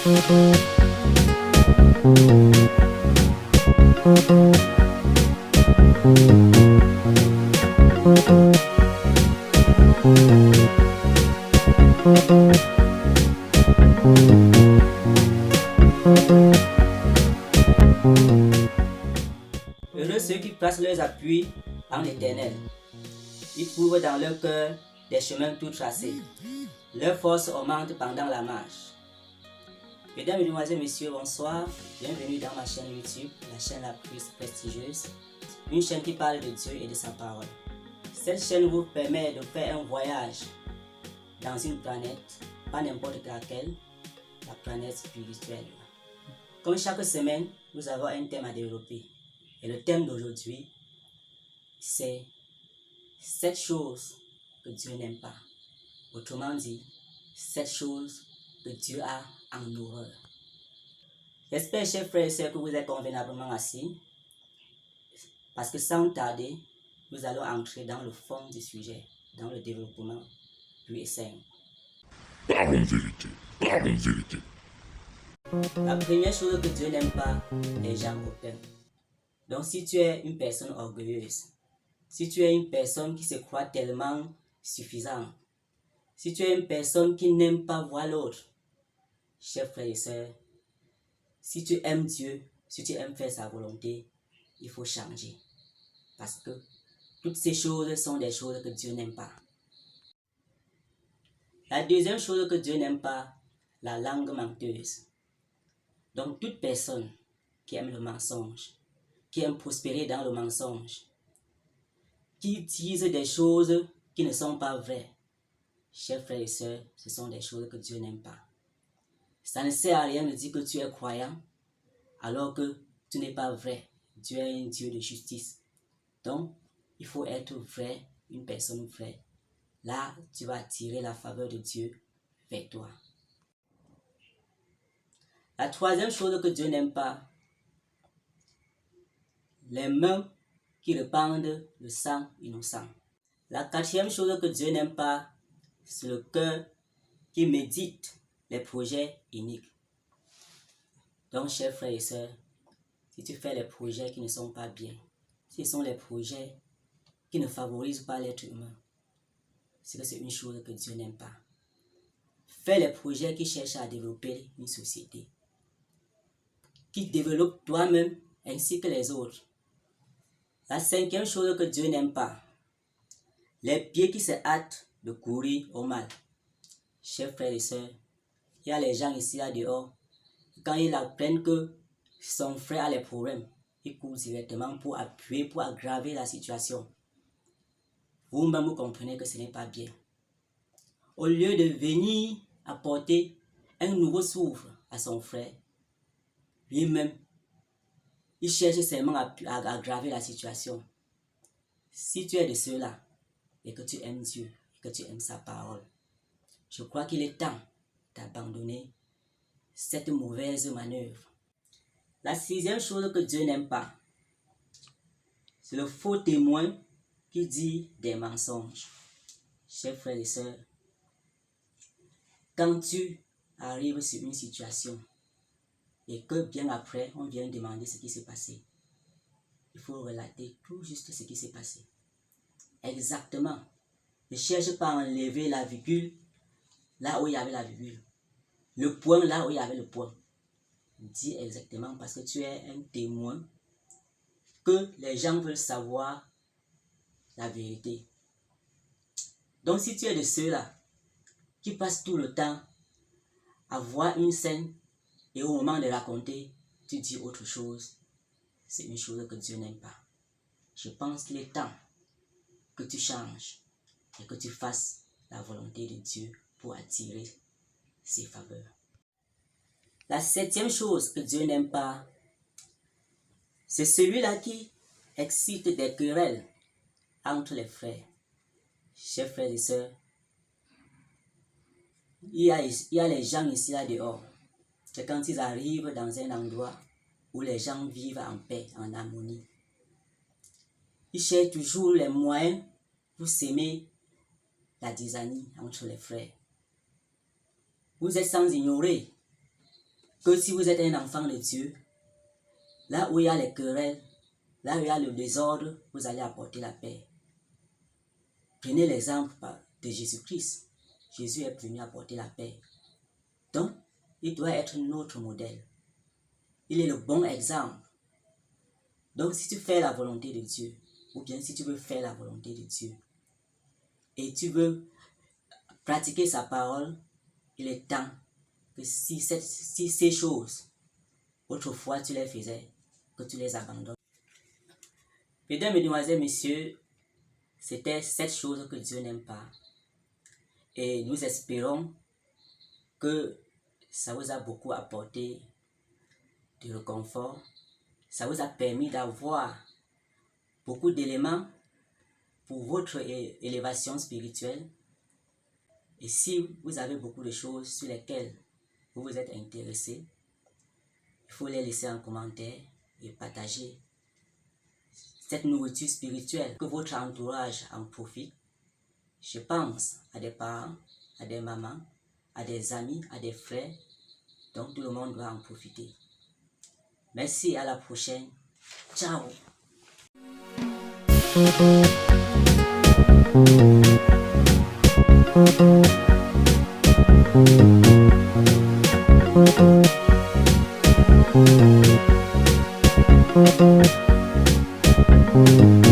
Heureux ceux qui placent leurs appuis en l'Éternel. Ils trouvent dans leur cœur des chemins tout tracés. Leur force augmente pendant la marche. Mesdames, Mesdemoiselles, Messieurs, bonsoir. Bienvenue dans ma chaîne YouTube, la chaîne la plus prestigieuse. Une chaîne qui parle de Dieu et de sa parole. Cette chaîne vous permet de faire un voyage dans une planète, pas n'importe laquelle, la planète spirituelle. Comme chaque semaine, nous avons un thème à développer. Et le thème d'aujourd'hui, c'est 7 choses que Dieu n'aime pas. Autrement dit, 7 choses que Dieu a en horreur. J'espère, chers frères et sœurs, que vous êtes convenablement assis, parce que sans tarder, nous allons entrer dans le fond du sujet, dans le développement pur et simple. Parlons vérité, parlons vérité. La première chose que Dieu n'aime pas, les gens hautains. Donc si tu es une personne orgueilleuse, si tu es une personne qui se croit tellement suffisante, si tu es une personne qui n'aime pas voir l'autre, chers frères et sœurs, si tu aimes Dieu, si tu aimes faire sa volonté, il faut changer. Parce que toutes ces choses sont des choses que Dieu n'aime pas. La deuxième chose que Dieu n'aime pas, la langue menteuse. Donc toute personne qui aime le mensonge, qui aime prospérer dans le mensonge, qui disent des choses qui ne sont pas vraies, chers frères et sœurs, ce sont des choses que Dieu n'aime pas. Ça ne sert à rien de dire que tu es croyant, alors que tu n'es pas vrai. Dieu est un Dieu de justice. Donc, il faut être vrai, une personne vraie. Là, tu vas attirer la faveur de Dieu vers toi. La troisième chose que Dieu n'aime pas, les mains qui répandent le sang innocent. La quatrième chose que Dieu n'aime pas, c'est le cœur qui médite les projets iniques. Donc, chers frères et sœurs, si tu fais les projets qui ne sont pas bien, si ce sont les projets qui ne favorisent pas l'être humain, c'est que c'est une chose que Dieu n'aime pas. Fais les projets qui cherchent à développer une société, qui développent toi-même ainsi que les autres. La cinquième chose que Dieu n'aime pas, les pieds qui se hâtent de courir au mal. Chers frères et sœurs, il y a les gens ici là dehors, quand ils apprennent que son frère a les problèmes, ils courent directement pour appuyer, pour aggraver la situation. Vous-même, vous comprenez que ce n'est pas bien. Au lieu de venir apporter un nouveau souffle à son frère, lui-même, il cherche seulement à aggraver la situation. Si tu es de ceux-là, et que tu aimes Dieu, et que tu aimes sa parole, je crois qu'il est temps d'abandonner cette mauvaise manœuvre. La sixième chose que Dieu n'aime pas, c'est le faux témoin qui dit des mensonges. Chers frères et sœurs, quand tu arrives sur une situation et que bien après on vient demander ce qui s'est passé, il faut relater tout juste ce qui s'est passé. Exactement. Ne cherche pas à enlever la virgule là où il y avait la virgule, le point là où il y avait le point. Dis exactement, parce que tu es un témoin, que les gens veulent savoir la vérité. Donc si tu es de ceux-là qui passent tout le temps à voir une scène et au moment de raconter, tu dis autre chose, c'est une chose que Dieu n'aime pas. Je pense qu'il est temps que tu changes et que tu fasses la volonté de Dieu pour attirer ses faveurs. La septième chose que Dieu n'aime pas, c'est celui-là qui excite des querelles entre les frères. Chers frères et sœurs, il y a les gens ici là dehors, c'est quand ils arrivent dans un endroit où les gens vivent en paix, en harmonie. Ils cherchent toujours les moyens pour s'aimer la disanie entre les frères. Vous êtes sans ignorer que si vous êtes un enfant de Dieu, là où il y a les querelles, là où il y a le désordre, vous allez apporter la paix. Prenez l'exemple de Jésus-Christ. Jésus est venu apporter la paix. Donc, il doit être notre modèle. Il est le bon exemple. Donc, si tu fais la volonté de Dieu, ou bien si tu veux faire la volonté de Dieu, et tu veux pratiquer sa parole, il est temps que si ces choses, autrefois tu les faisais, que tu les abandonnes. Mesdames, mesdemoiselles, messieurs, c'était 7 choses que Dieu n'aime pas. Et nous espérons que ça vous a beaucoup apporté de réconfort. Ça vous a permis d'avoir beaucoup d'éléments pour votre élévation spirituelle. Et si vous avez beaucoup de choses sur lesquelles vous vous êtes intéressé, il faut les laisser en commentaire et partager cette nourriture spirituelle, que votre entourage en profite. Je pense à des parents, à des mamans, à des amis, à des frères. Donc tout le monde doit en profiter. Merci, à la prochaine. Ciao. Thank you.